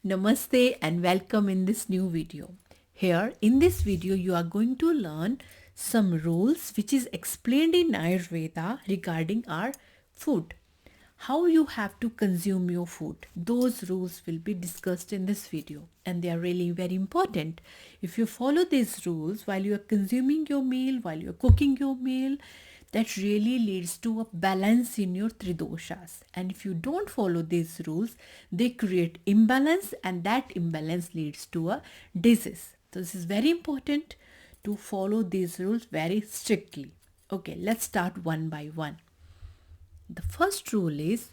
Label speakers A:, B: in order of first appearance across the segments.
A: Namaste and welcome in this new video. Here in this video you are going to learn some rules which is explained in Ayurveda regarding our food. How you have to consume your food. Those rules will be discussed in this video and they are really very important. If you follow these rules while you are consuming your meal, while you are cooking your meal, that really leads to a balance in your three doshas. And if you don't follow these rules, they create imbalance and that imbalance leads to a disease. So this is very important to follow these rules very strictly. Okay, let's start one by one. The first rule is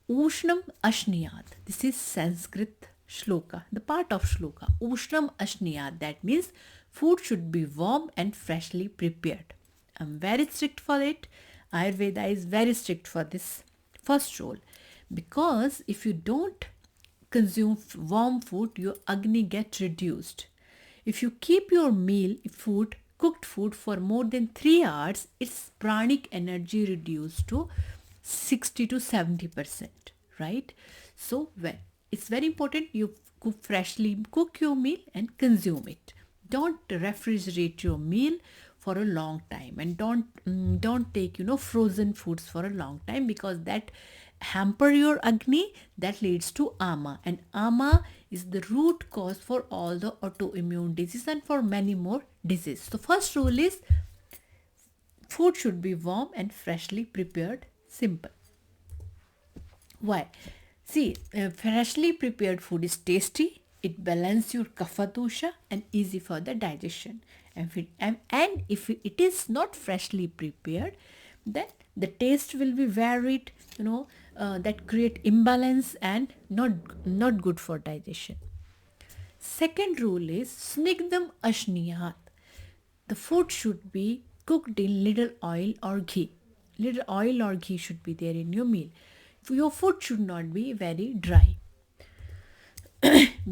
A: Ushnam Ashniyat. This is Sanskrit shloka, the part of shloka. Ushnam Ashniyat. That means food should be warm and freshly prepared. I'm very strict for it. Ayurveda is very strict for this first rule. Because if you don't consume warm food, your Agni gets reduced. If you keep your cooked food for more than 3 hours, its pranic energy reduced to 60 to 70%, right? So it's very important you cook your meal and consume it. Don't refrigerate your meal for a long time, and don't take frozen foods for a long time, because that hamper your Agni. That leads to ama, and ama is the root cause for all the autoimmune diseases and for many more diseases. So first rule is food should be warm and freshly prepared. Simple. Why? See, freshly prepared food is tasty, it balances your kapha dosha and easy for the digestion. And if it is not freshly prepared, then the taste will be varied, that create imbalance and not good for digestion. Second rule is snigdam ashniyat. The food should be cooked in little oil or ghee. Little oil or ghee should be there in your meal. Your food should not be very dry.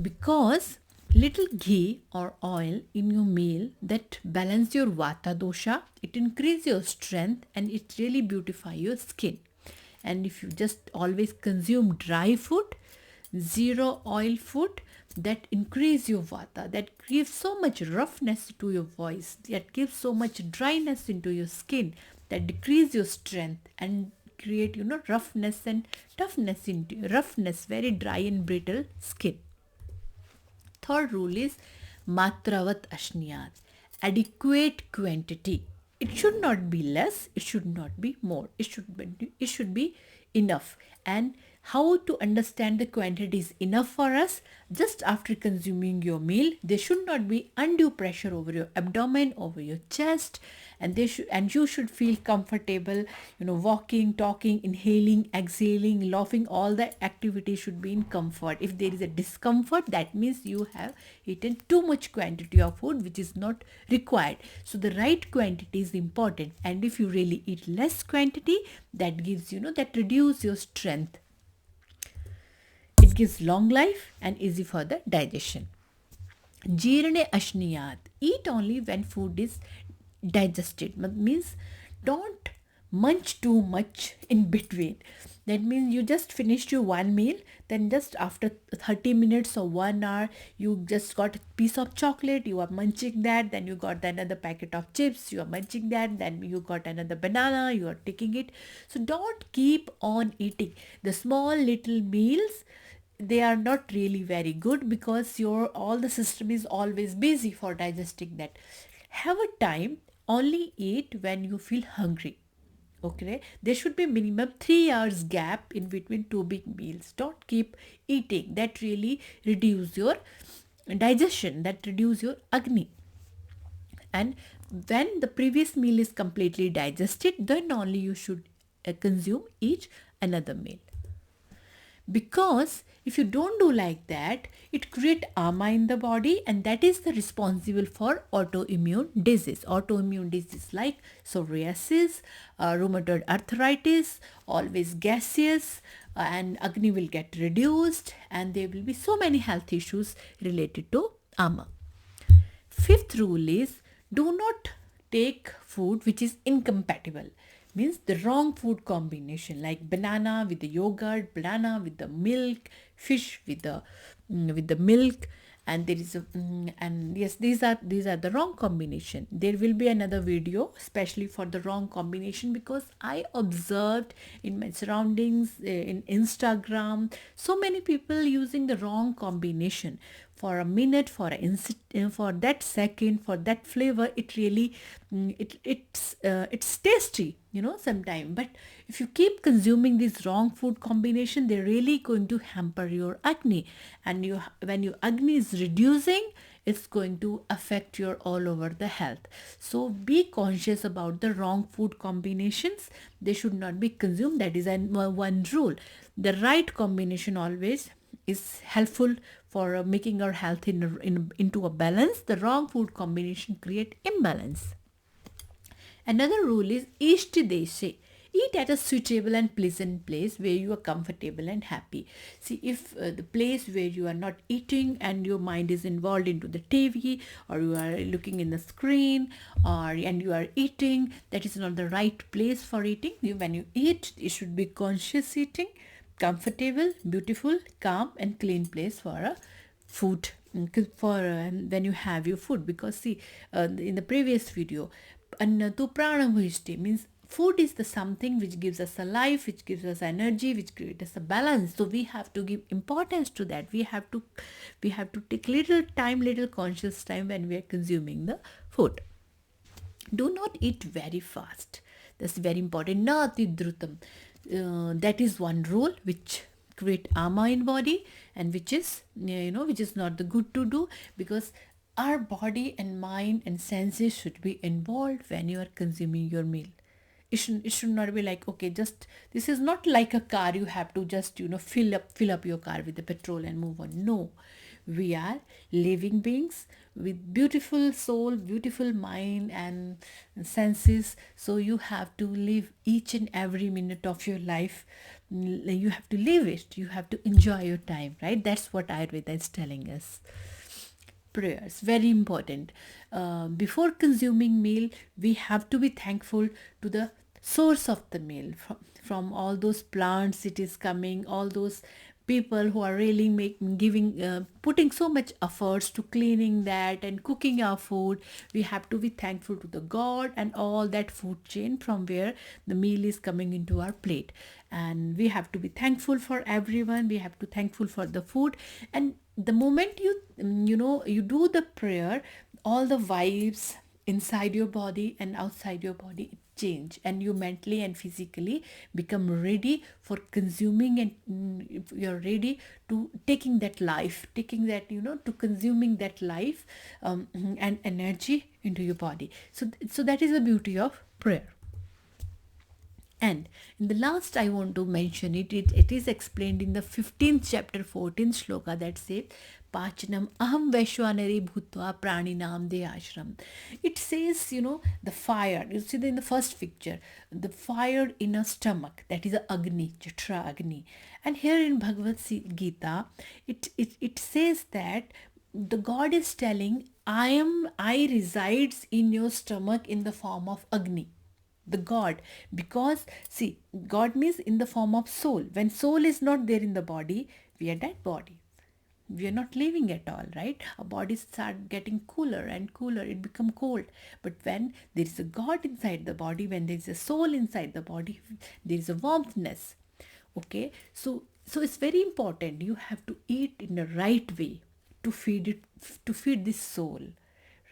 A: Because little ghee or oil in your meal that balance your vata dosha, it increase your strength and it really beautify your skin. And if you just always consume dry food, zero oil food, that increase your vata, that gives so much roughness to your voice, that gives so much dryness into your skin, that decrease your strength and create roughness and toughness into roughness, very dry and brittle skin. Third rule is matravat ashniyat, adequate quantity. It should not be less, it should not be more, it should be enough. And how to understand the quantity is enough for us? Just after consuming your meal, there should not be undue pressure over your abdomen, over your chest, and you should feel comfortable, walking, talking, inhaling, exhaling, laughing. All the activity should be in comfort. If there is a discomfort, that means you have eaten too much quantity of food which is not required. So the right quantity is important, and if you really eat less quantity, that gives that reduce your strength. It gives long life and easy for the digestion. Jirne ashniyat. Eat only when food is digested. Means don't munch too much in between. That means you just finished your one meal, then just after 30 minutes or 1 hour, you just got a piece of chocolate, you are munching that, then you got another packet of chips, you are munching that, then you got another banana, you are taking it. So don't keep on eating. The small little meals, they are not really very good, because all the system is always busy for digesting that. Have a time, only eat when you feel hungry. Okay, there should be minimum 3 hours gap in between two big meals. Don't keep eating. That really reduce your digestion, that reduce your Agni. And when the previous meal is completely digested, then only you should consume each another meal. Because if you don't do like that, it creates ama in the body, and that is the responsible for autoimmune disease like psoriasis, rheumatoid arthritis, always gaseous, and Agni will get reduced, and there will be so many health issues related to ama. Fifth rule is do not take food which is incompatible. Means the wrong food combination, like banana with the yogurt, banana with the milk, fish with the milk, and there is a and yes, these are the wrong combination. There will be another video especially for the wrong combination, because I observed in my surroundings, in Instagram, so many people using the wrong combination. For a minute, for that second, for that flavor, it really it's tasty, sometime. But if you keep consuming this wrong food combination, they're really going to hamper your Agni. And when your Agni is reducing, it's going to affect your all over the health. So be conscious about the wrong food combinations. They should not be consumed. That is one rule. The right combination always is helpful for making our health into a balance. The wrong food combination create imbalance. Another rule is Ishtadeshe. Eat at a suitable and pleasant place where you are comfortable and happy. See, if the place where you are not eating and your mind is involved into the TV, or you are looking in the screen, and you are eating, that is not the right place for eating. When you eat, it should be conscious eating, comfortable, beautiful, calm, and clean place for a food, for when you have your food. Because see, in the previous video, annatu pranabhishti means food is the something which gives us a life, which gives us energy, which creates us a balance. So we have to give importance to that. We have to take little time, little conscious time when we are consuming the food. Do not eat very fast. That's very important. Na ati drutam. That is one rule which create ama in body, and which is not the good to do, because our body and mind and senses should be involved when you are consuming your meal. It should not be like, okay, just this is not like a car. You have to just fill up your car with the petrol and move on. No, we are living beings with beautiful soul, beautiful mind and senses. So you have to live each and every minute of your life. You have to live it. You have to enjoy your time, right? That's what Ayurveda is telling us. Prayers, very important. Before consuming meal, we have to be thankful to the source of the meal, from all those plants it is coming, all those people who are really putting so much efforts to cleaning that and cooking our food. We have to be thankful to the god and all that food chain from where the meal is coming into our plate. And we have to be thankful for everyone. We have to thankful for the food. And the moment you do the prayer, all the vibes inside your body and outside your body change, and you mentally and physically become ready for consuming, and you're ready to taking that life, to consuming that life, and energy into your body. So that is the beauty of prayer. And in the last, I want to mention it is explained in the 15th chapter, 14th shloka, that says, Pachanam aham vaishwanari bhutva praninam de ashram. It says, the fire. You see in the first picture, the fire in a stomach, that is a Agni, Jatra Agni. And here in Bhagavad Gita, it says that the God is telling, I resides in your stomach in the form of Agni. The God, because see, God means in the form of soul. When soul is not there in the body, we are dead body. We are not living at all, right? Our bodies start getting cooler and cooler. It become cold. But when there is a God inside the body, when there is a soul inside the body, there is a warmthness. Okay, so it's very important. You have to eat in the right way to feed this soul,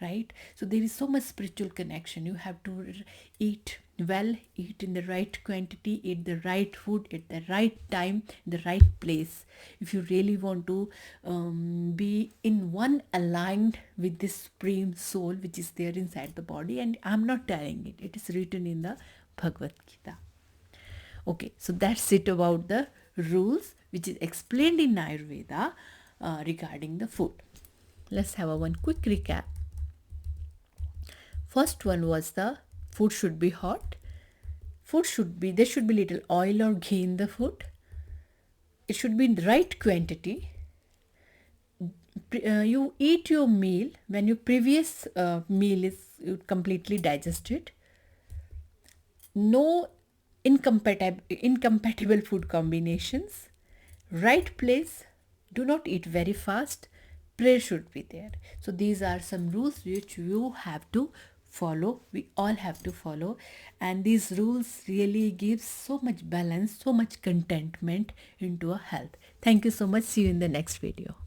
A: right? So there is so much spiritual connection. You have to eat well, eat in the right quantity, eat the right food at the right time, the right place. If you really want to be in one aligned with this supreme soul which is there inside the body, and I'm not telling it, it is written in the Bhagavad Gita. Okay, so that's it about the rules which is explained in Ayurveda regarding the food. Let's have one quick recap. First one was the food should be hot. There should be little oil or ghee in the food. It should be in the right quantity. You eat your meal when your previous meal is completely digested. No incompatible food combinations. Right place, Do not eat very fast. Prayer should be there. So these are some rules which you have to follow. We all have to follow, and these rules really give so much balance, so much contentment into our health. Thank you so much. See you in the next video.